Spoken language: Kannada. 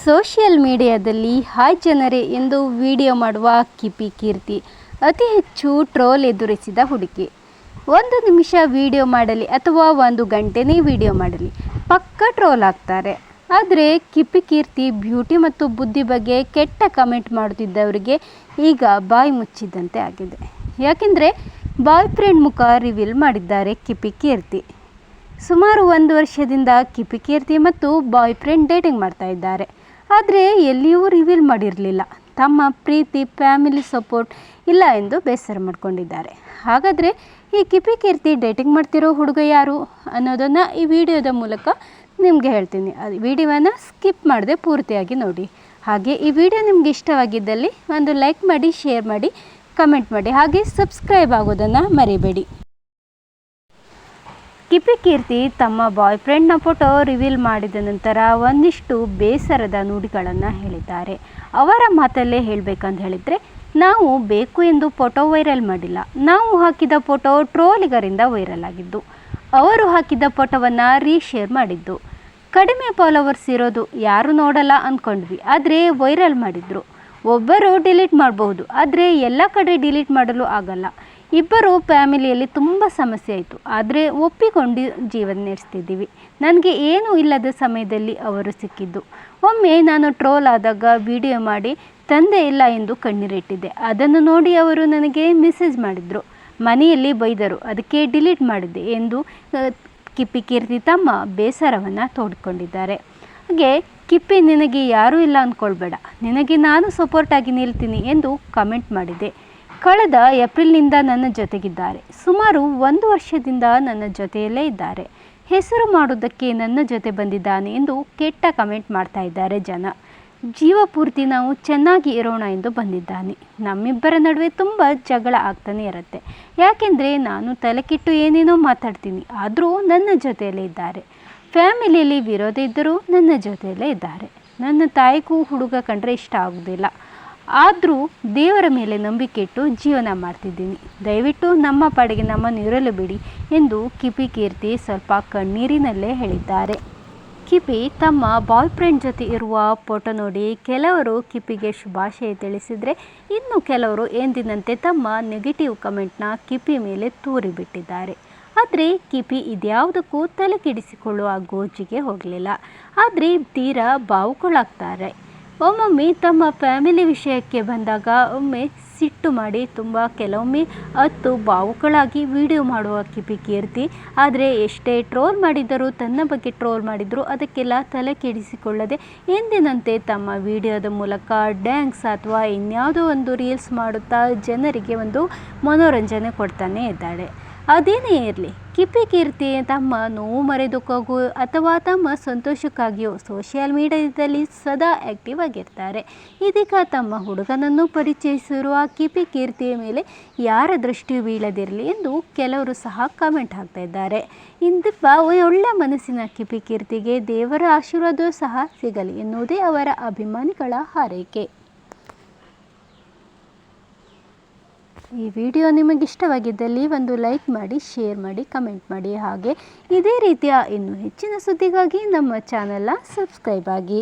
ಸೋಷಿಯಲ್ ಮೀಡಿಯಾದಲ್ಲಿ ಹಾಯ್ ಜನರೇ ಎಂದು ವಿಡಿಯೋ ಮಾಡುವ ಕಿಪಿ ಕೀರ್ತಿ ಅತಿ ಹೆಚ್ಚು ಟ್ರೋಲ್ ಎದುರಿಸಿದ ಹುಡುಗಿ. 1 ನಿಮಿಷ ವಿಡಿಯೋ ಮಾಡಲಿ ಅಥವಾ 1 ಗಂಟೆನೇ ವಿಡಿಯೋ ಮಾಡಲಿ ಪಕ್ಕ ಟ್ರೋಲ್ ಆಗ್ತಾರೆ. ಆದರೆ ಕಿಪಿ ಕೀರ್ತಿ ಬ್ಯೂಟಿ ಮತ್ತು ಬುದ್ಧಿ ಬಗ್ಗೆ ಕೆಟ್ಟ ಕಮೆಂಟ್ ಮಾಡುತ್ತಿದ್ದವರಿಗೆ ಈಗ ಬಾಯಿ ಮುಚ್ಚಿದಂತೆ ಆಗಿದೆ. ಯಾಕೆಂದರೆ ಬಾಯ್ ಫ್ರೆಂಡ್ ಮುಖ ರಿವೀಲ್ ಮಾಡಿದ್ದಾರೆ ಕಿಪಿ ಕೀರ್ತಿ. ಸುಮಾರು 1 ವರ್ಷದಿಂದ ಕಿಪಿ ಕೀರ್ತಿ ಮತ್ತು ಬಾಯ್ ಫ್ರೆಂಡ್ ಡೇಟಿಂಗ್ ಮಾಡ್ತಾ ಇದ್ದಾರೆ. ಆದರೆ ಎಲ್ಲಿಯೂ ರಿವೀಲ್ ಮಾಡಿರಲಿಲ್ಲ. ತಮ್ಮ ಪ್ರೀತಿ ಫ್ಯಾಮಿಲಿ ಸಪೋರ್ಟ್ ಇಲ್ಲ ಎಂದು ಬೇಸರ ಮಾಡಿಕೊಂಡಿದ್ದಾರೆ. ಹಾಗಾದರೆ ಈ ಕಿಪಿ ಕೀರ್ತಿ ಡೇಟಿಂಗ್ ಮಾಡ್ತಿರೋ ಹುಡುಗ ಯಾರು ಅನ್ನೋದನ್ನು ಈ ವಿಡಿಯೋದ ಮೂಲಕ ನಿಮಗೆ ಹೇಳ್ತೀನಿ. ಅದು ವಿಡಿಯೋವನ್ನು ಸ್ಕಿಪ್ ಮಾಡದೆ ಪೂರ್ತಿಯಾಗಿ ನೋಡಿ. ಹಾಗೆ ಈ ವಿಡಿಯೋ ನಿಮ್ಗೆ ಇಷ್ಟವಾಗಿದ್ದಲ್ಲಿ ಒಂದು ಲೈಕ್ ಮಾಡಿ, ಶೇರ್ ಮಾಡಿ, ಕಮೆಂಟ್ ಮಾಡಿ, ಹಾಗೆ ಸಬ್ಸ್ಕ್ರೈಬ್ ಆಗೋದನ್ನು ಮರಿಬೇಡಿ. ಕಿಪಿ ಕೀರ್ತಿ ತಮ್ಮ ಬಾಯ್ ಫ್ರೆಂಡ್ನ ಫೋಟೋ ರಿವೀಲ್ ಮಾಡಿದ ನಂತರ ಒಂದಿಷ್ಟು ಬೇಸರದ ನುಡಿಗಳನ್ನು ಹೇಳಿದ್ದಾರೆ. ಅವರ ಮಾತಲ್ಲೇ ಹೇಳಬೇಕಂತ ಹೇಳಿದರೆ, ನಾವು ಬೇಕು ಎಂದು ಫೋಟೋ ವೈರಲ್ ಮಾಡಿಲ್ಲ. ನಾವು ಹಾಕಿದ ಫೋಟೋ ಟ್ರೋಲಿಗರಿಂದ ವೈರಲ್ ಆಗಿದ್ದು, ಅವರು ಹಾಕಿದ ಫೋಟೋವನ್ನು ರೀಶೇರ್ ಮಾಡಿದ್ದು. ಕಡಿಮೆ ಫಾಲೋವರ್ಸ್ ಇರೋದು ಯಾರು ನೋಡಲ್ಲ ಅಂದ್ಕೊಂಡ್ವಿ, ಆದರೆ ವೈರಲ್ ಮಾಡಿದ್ರು. ಒಬ್ಬರು ಡಿಲೀಟ್ ಮಾಡಬಹುದು, ಆದರೆ ಎಲ್ಲ ಕಡೆ ಡಿಲೀಟ್ ಮಾಡಲು ಆಗಲ್ಲ. ಇಬ್ಬರು ಫ್ಯಾಮಿಲಿಯಲ್ಲಿ ತುಂಬ ಸಮಸ್ಯೆ ಆಯಿತು, ಆದರೆ ಒಪ್ಪಿಕೊಂಡು ಜೀವನ ನಡೆಸ್ತಿದ್ದೀವಿ. ನನಗೆ ಏನೂ ಇಲ್ಲದ ಸಮಯದಲ್ಲಿ ಅವರು ಸಿಕ್ಕಿದ್ದು. ಒಮ್ಮೆ ನಾನು ಟ್ರೋಲ್ ಆದಾಗ ವಿಡಿಯೋ ಮಾಡಿ ತಂದೆ ಇಲ್ಲ ಎಂದು ಕಣ್ಣೀರಿಟ್ಟಿದ್ದೆ. ಅದನ್ನು ನೋಡಿ ಅವರು ನನಗೆ ಮೆಸೇಜ್ ಮಾಡಿದರು, ಮನೆಯಲ್ಲಿ ಬೈದರು, ಅದಕ್ಕೆ ಡಿಲೀಟ್ ಮಾಡಿದ್ದೆ ಎಂದು ಕಿಪಿ ಕೀರ್ತಿ ತಮ್ಮ ಬೇಸರವನ್ನು ತೋಡಿಕೊಂಡಿದ್ದಾರೆ. ಹಾಗೆ ಕಿಪ್ಪಿ, ನಿನಗೆ ಯಾರೂ ಇಲ್ಲ ಅಂದ್ಕೊಳ್ಬೇಡ, ನಿನಗೆ ನಾನು ಸಪೋರ್ಟಾಗಿ ನಿಲ್ತೀನಿ ಎಂದು ಕಮೆಂಟ್ ಮಾಡಿದೆ. ಕಳೆದ ಏಪ್ರಿಲ್ನಿಂದ ನನ್ನ ಜೊತೆಗಿದ್ದಾರೆ. ಸುಮಾರು 1 ವರ್ಷದಿಂದ ನನ್ನ ಜೊತೆಯಲ್ಲೇ ಇದ್ದಾರೆ. ಹೆಸರು ಮಾಡೋದಕ್ಕೆ ನನ್ನ ಜೊತೆ ಬಂದಿದ್ದಾನೆ ಎಂದು ಕೆಟ್ಟ ಕಮೆಂಟ್ ಮಾಡ್ತಾ ಇದ್ದಾರೆ ಜನ. ಜೀವ ಪೂರ್ತಿ ನಾವು ಚೆನ್ನಾಗಿ ಇರೋಣ ಎಂದು ಬಂದಿದ್ದಾನೆ. ನಮ್ಮಿಬ್ಬರ ನಡುವೆ ತುಂಬ ಜಗಳ ಆಗ್ತಾನೆ ಇರುತ್ತೆ. ಯಾಕೆಂದರೆ ನಾನು ತಲೆಕಿಟ್ಟು ಏನೇನೋ ಮಾತಾಡ್ತೀನಿ, ಆದರೂ ನನ್ನ ಜೊತೆಯಲ್ಲೇ ಇದ್ದಾರೆ. ಫ್ಯಾಮಿಲಿಯಲ್ಲಿ ವಿರೋಧ ಇದ್ದರೂ ನನ್ನ ಜೊತೆಯಲ್ಲೇ ಇದ್ದಾರೆ. ನನ್ನ ತಾಯಿಗೂ ಹುಡುಗ ಕಂಡ್ರೆ ಇಷ್ಟ ಆಗೋದಿಲ್ಲ, ಆದರೂ ದೇವರ ಮೇಲೆ ನಂಬಿಕೆ ಇಟ್ಟು ಜೀವನ ಮಾಡ್ತಿದ್ದೀನಿ. ದಯವಿಟ್ಟು ನಮ್ಮ ಪಾಡಿಗೆ ನಮ್ಮನ್ನು ಇರಲು ಬಿಡಿ ಎಂದು ಕಿಪಿ ಕೀರ್ತಿ ಸ್ವಲ್ಪ ಕಣ್ಣೀರಿನಲ್ಲೇ ಹೇಳಿದ್ದಾರೆ. ಕಿಪಿ ತಮ್ಮ ಬಾಯ್ ಫ್ರೆಂಡ್ ಜೊತೆ ಇರುವ ಫೋಟೋ ನೋಡಿ ಕೆಲವರು ಕಿಪಿಗೆ ಶುಭಾಶಯ ತಿಳಿಸಿದರೆ, ಇನ್ನು ಕೆಲವರು ಎಂದಿನಂತೆ ತಮ್ಮ ನೆಗೆಟಿವ್ ಕಮೆಂಟ್ನ ಕಿಪಿ ಮೇಲೆ ತೂರಿಬಿಟ್ಟಿದ್ದಾರೆ. ಆದರೆ ಕಿಪಿ ಇದ್ಯಾವುದಕ್ಕೂ ತಲೆ ಕೆಡಿಸಿಕೊಳ್ಳುವ ಗೋಜಿಗೆ ಹೋಗಲಿಲ್ಲ. ಆದರೆ ತೀರಾ ಭಾವುಕಳಾಗ್ತಾರೆ. ಒಮ್ಮೊಮ್ಮೆ ತಮ್ಮ ಫ್ಯಾಮಿಲಿ ವಿಷಯಕ್ಕೆ ಬಂದಾಗ ಒಮ್ಮೆ ಸಿಟ್ಟು ಮಾಡಿ ಕೆಲವೊಮ್ಮೆ ಭಾವುಕಳಾಗಿ ವಿಡಿಯೋ ಮಾಡುವ ಕಿಪಿ ಕೀರ್ತಿ. ಆದರೆ ಎಷ್ಟೇ ಟ್ರೋಲ್ ಮಾಡಿದರೂ, ತನ್ನ ಬಗ್ಗೆ ಟ್ರೋಲ್ ಮಾಡಿದರೂ ಅದಕ್ಕೆಲ್ಲ ತಲೆ ಕೆಡಿಸಿಕೊಳ್ಳದೆ ಎಂದಿನಂತೆ ತಮ್ಮ ವಿಡಿಯೋದ ಮೂಲಕ ಡ್ಯಾನ್ಸ್ ಅಥವಾ ಇನ್ಯಾವುದೋ ಒಂದು ರೀಲ್ಸ್ ಮಾಡುತ್ತಾ ಜನರಿಗೆ ಒಂದು ಮನೋರಂಜನೆ ಕೊಡ್ತಾನೆ ಇದ್ದಾಳೆ. ಅದೇನೇ ಇರಲಿ, ಕಿಪಿ ಕೀರ್ತಿ ತಮ್ಮ ನೋವು ಮರೆದುಕೋಗು ಅಥವಾ ತಮ್ಮ ಸಂತೋಷಕ್ಕಾಗಿಯೋ ಸೋಷಿಯಲ್ ಮೀಡಿಯಾದಲ್ಲಿ ಸದಾ ಆ್ಯಕ್ಟಿವ್ ಆಗಿರ್ತಾರೆ. ಇದೀಗ ತಮ್ಮ ಹುಡುಗನನ್ನು ಪರಿಚಯಿಸಿರುವ ಕಿಪಿ ಕೀರ್ತಿಯ ಮೇಲೆ ಯಾರ ದೃಷ್ಟಿಯೂ ಬೀಳದಿರಲಿ ಎಂದು ಕೆಲವರು ಸಹ ಕಮೆಂಟ್ ಹಾಕ್ತಾ ಇದ್ದಾರೆ. ಇಂದಿಪ್ಪ ಒಳ್ಳೆ ಮನಸ್ಸಿನ ಕಿಪಿ ಕೀರ್ತಿಗೆ ದೇವರ ಆಶೀರ್ವಾದ ಸಹ ಸಿಗಲಿ ಎನ್ನುವುದೇ ಅವರ ಅಭಿಮಾನಿಗಳ ಹಾರೈಕೆ. ಈ ವಿಡಿಯೋ ನಿಮಗಿಷ್ಟವಾಗಿದ್ದಲ್ಲಿ ಒಂದು ಲೈಕ್ ಮಾಡಿ, ಶೇರ್ ಮಾಡಿ, ಕಮೆಂಟ್ ಮಾಡಿ, ಹಾಗೆ ಇದೇ ರೀತಿಯ ಇನ್ನೂ ಹೆಚ್ಚಿನ ಸುದ್ದಿಗಾಗಿ ನಮ್ಮ ಚಾನೆಲ್ನ ಸಬ್ಸ್ಕ್ರೈಬ್ ಆಗಿ.